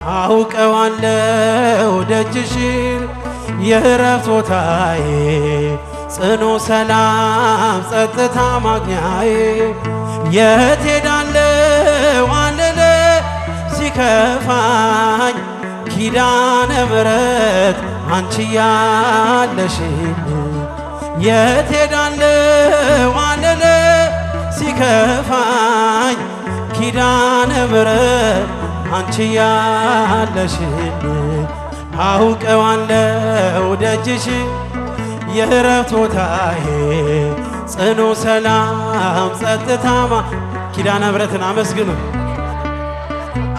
አውቀዋለሁ ደጅሽን የእረፍት ቦታዬ ጽኑ ሰላም ጸጥታ ማግኛዬ የት ሄዳለሁ አልል ሲከፋኝ ኪዳነ ምሕረት አንቺ ያለሽልኝ የት ሄዳለሁ አልል ሲከፋኝ ኪዳነ ምሕረት አንቺ ያለሽልኝ አውቀዋለሁ ደጅሽ የእረፍት ቦታዬ ጽኑ ሰላም ጸጥታማ ኪዳነ ምሕረትን አመስግኑ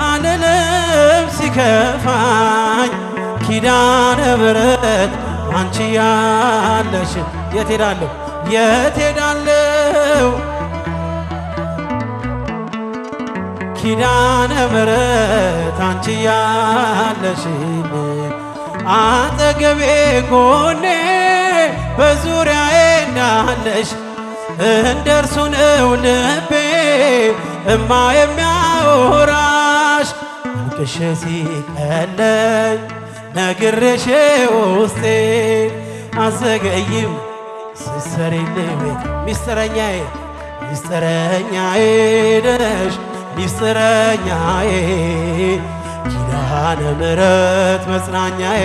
አልልም ሲከፋኝ ኪዳነ ምሕረት አንቺ ያለሽ የት ሄዳለሁ የት ሄዳለሁ ኪዳነ ምሕረት አንቺ ያለሽልኝ አጠገቤ ጎኔ በዙሪያዬ እንዳለሽ እንደርሱ ነው ልቤ እማ የሚያወራሽ አልቅሼ ሲቀለኝ ነግሬሽ ውስጤ አዘገይም ስትሰሪልኝ ቤት ሚስጥረኛዬ ሚስጥረኛዬ ነሽ ሚስጥረኛዬ ኪዳነ ምሕረት መጽናኛዬ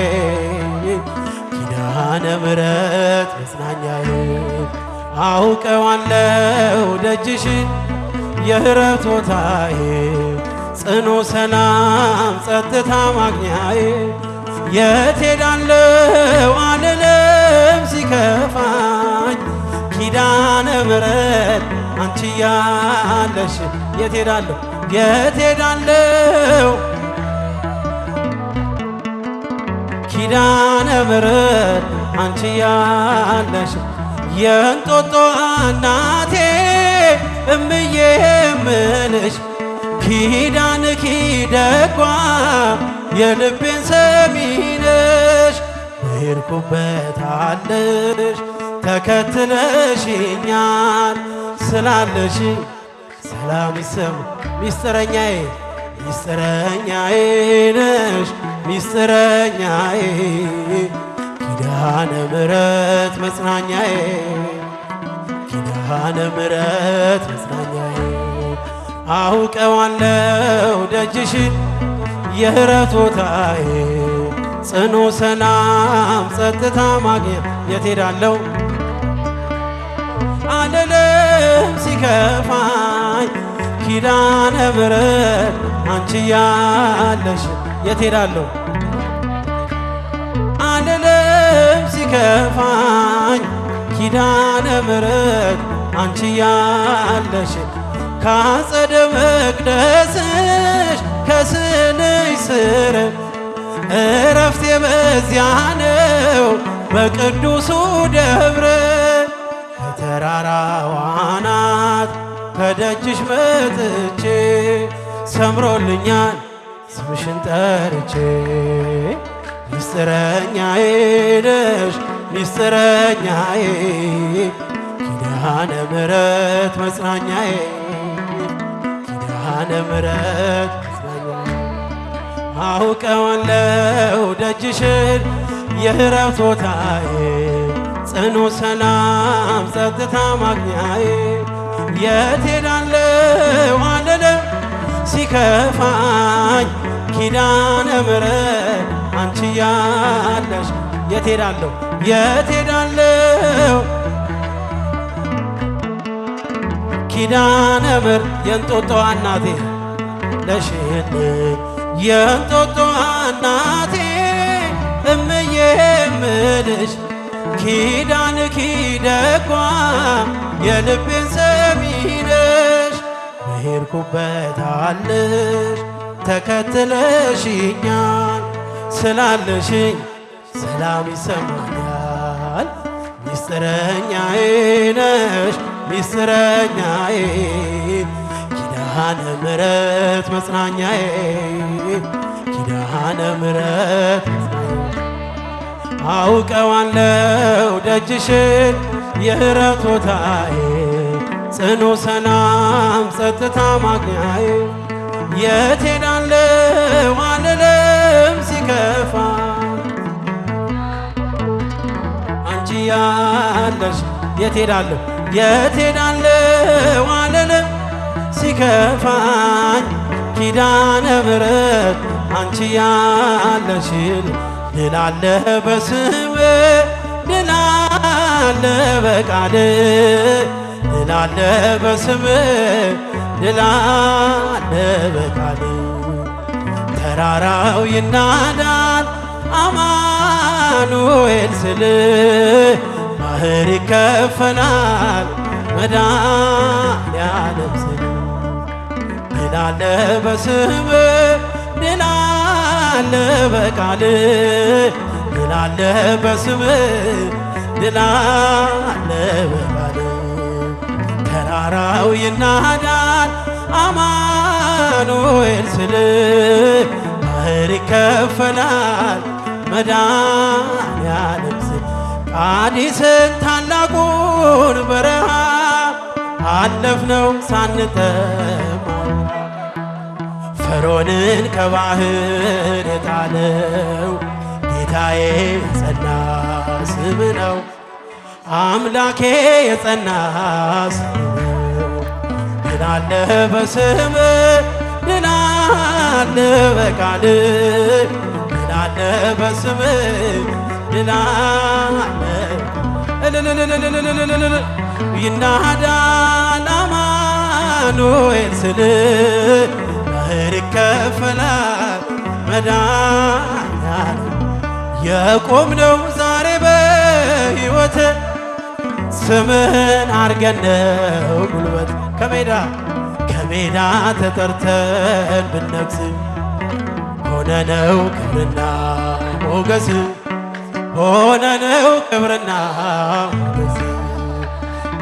ኪዳነ ምሕረት መጽናኛዬ አውቀዋለሁ ደጅሽን የእረፍት ቦታዬ ጽኑ ሰላም ጸጥታ ማግኛዬ የት ሄዳለሁ አልልም ሲከፋኝ ኪዳነ ምሕረት አንቺ ያለሽ የት ሄዳለሁ የት ሄዳለሁ ኪዳነ ምሕረት አንቺ ያለሽ የእንጦጦ እናቴ እምዬ የምልሽ ኪዳንኪ ደጓ የልቤን ሰሚ ነሽ በሄድኩበት አለሽ ተከትለሽኛል ስላለሽ ሰላም ይሰማ ሚስጥረኛዬ ሚስጥረኛዬ ነሽ ሚስጥረኛዬ ኪዳነ ምሕረት መጽናኛዬ ኪዳነ ምሕረት መጽናኛዬ አውቀዋለሁ ደጅሽን የእረፍት ቦታዬ ጽኑ ሰላም ጸጥታ ማግኛ የት ሄዳለሁ አልልም ሲከፋኝ ኪዳነ ምሕረት አንቺ ያለሽ የት ሄዳለሁ አልልም ሲከፋኝ ኪዳነ ምሕረት አንቺ ያለሽ ካጸደ መቅደስሽ ከስንሽ ስር እረፍቴ በዚያ ነው በቅዱሱ ደብረ ከተራራው አናት ከደጅሽ መጥቼ ሰምሮልኛል ስምሽን ጠርቼ ሚስጥረኛዬ ነሽ ሚስጥረኛዬ ኪዳነ ምሕረት መጽናኛዬ ኪዳነ ምሕረት መጽናኛዬ አውቀዋለሁ ደጅሽን የእረፍት ቦታዬ ጽኑ ሰላም ጸጥታ ማግኛዬ የት ሄዳለሁ አልልም ሲከፋኝ ኪዳነ ምሕረት አንቺ ያለሽ የት ሄዳለሁ የት ሄዳለሁ ኪዳነ ምሕረት የእንጦጦ እናቴ ነሽልኝ የእንጦጦ እናቴ እምዬ የምልሽ ኪዳንኪ ደጓ የልቤን ሰሚ ነሽ በሄድኩበት አለሽ ተከትለሽኛል ስላለሽኝ ሰላም ይሰማኛል ሚስጥረኛዬ ነሽ ሚስጥረኛዬ ኪዳነ ምሕረት መጽናኛዬ ኪዳነ ምሕረት አውቀዋለሁ ደጅሽን የእረፍት ቦታዬ ጽኑ ሰላም ጸጥታ ማግኛዬ የት ሄዳለሁ አልልም ሲከፋ አንቺ ያለሽ የት ሄዳለሁ የት ሄዳለሁ አልልም ሲከፋኝ ኪዳነ ምሕረት አንቺ ያለሽን ድል አለ በስምህ ድል አለ በቃልህ ድል አለ በስምህ ድል አለ በቃልህ ተራራው ይናዳል አማኑኤል ስልህ ባህር ይከፈላል መድኃኔዓለም ስልህ ድል አለ በስምህ ድል አለ በቃልህ ድል አለ በስምህ ድል አለ በቃልህ ተራራው ይናዳል አማኑኤል ስልህ ባህር ይከፈላል መድኃኔዓለም ስልህ ቃዴስን ታላቁን በረሃ አለፍነው ሳንጠማ ፈርዖንን ከባህር የጣለው ጌታዬ የጸና ስም ነው አምላኬ የጸና ስም ነው ድል አለ በስምህ ድል አለ በቃልህ ድል አለ በስምህ ድል አለ ይናዳል አማኑኤል ስልህ ባህር ይከፈላል መድኃኔዓለም የቆምነው ዛሬ በሕይወት ስምህን አርገን ነው ጉልበት ከሜዳ ተጠርተን ብነግስ ሆነነው ክብርና ሞገስ ሆነነው ክብርና ሞገስ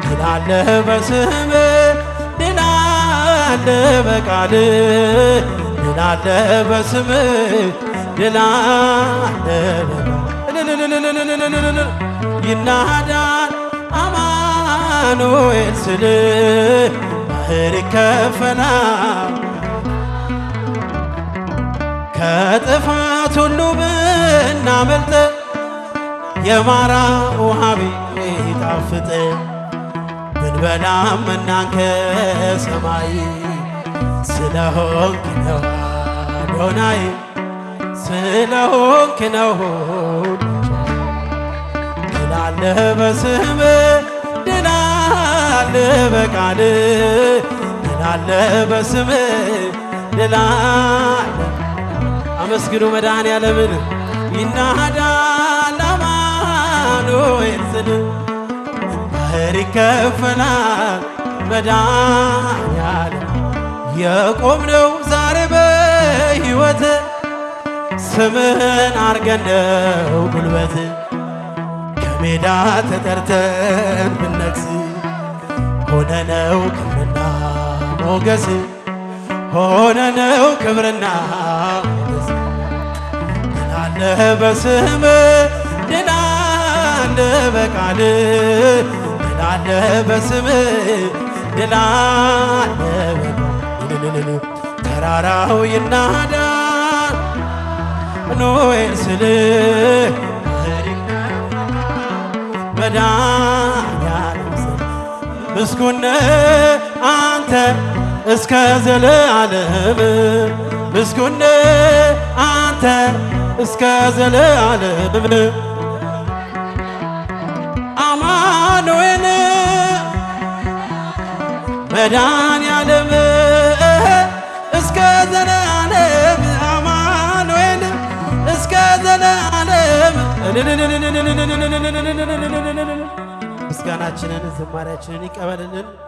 ድል አለ በስምህ ድል አለ በቃልህ ድል አለ በስምህ ድል አለ ይናዳል አማኑኤል ስልህ ባህር ይከፈላል ከጥፋት ሁሉ ብናመልጥ የማራ ውሃ ቢጣፍጥ ብንበላም መናን ከሰማይ ስለሆንክ ነው አዶናይ ስለሆንክ ነው ድል አለ በስምህ ድል አለ በቃልህ ድል አለ በስምህ ድል አለ አመስግኑ መድኃኔዓለምን ይናዳል አማኑኤል ስልህ ባህር ይከፈላል መድኃኔዓለም የቆምነው ዛሬ በሕይወት ስምህን አርገን ነው ጉልበት ከሜዳ ተጠርተን ብነግስ ሆነነው ክብርና ሞገስ ሆነነው ክብርና ሞገስ ድል አለ በስምህ ድል አለ በቃልህ ድል አለ በስምህ ድል አለ በቃልህ ተራራው ይናዳል አማኑኤል ስልህ መድኃኔዓለም ስልህ ምስጉን ነህ አንተ እስከ ዘለዓለም ምስጉን ነህ አንተ እስከ ዘለዓለም አማኑኤል መድኃኔዓለም እስከ ዘለዓለም አማኑኤል እስከ ዘለዓለም ምስጋናችንን ዝማሬያችንን ይቀበልልን።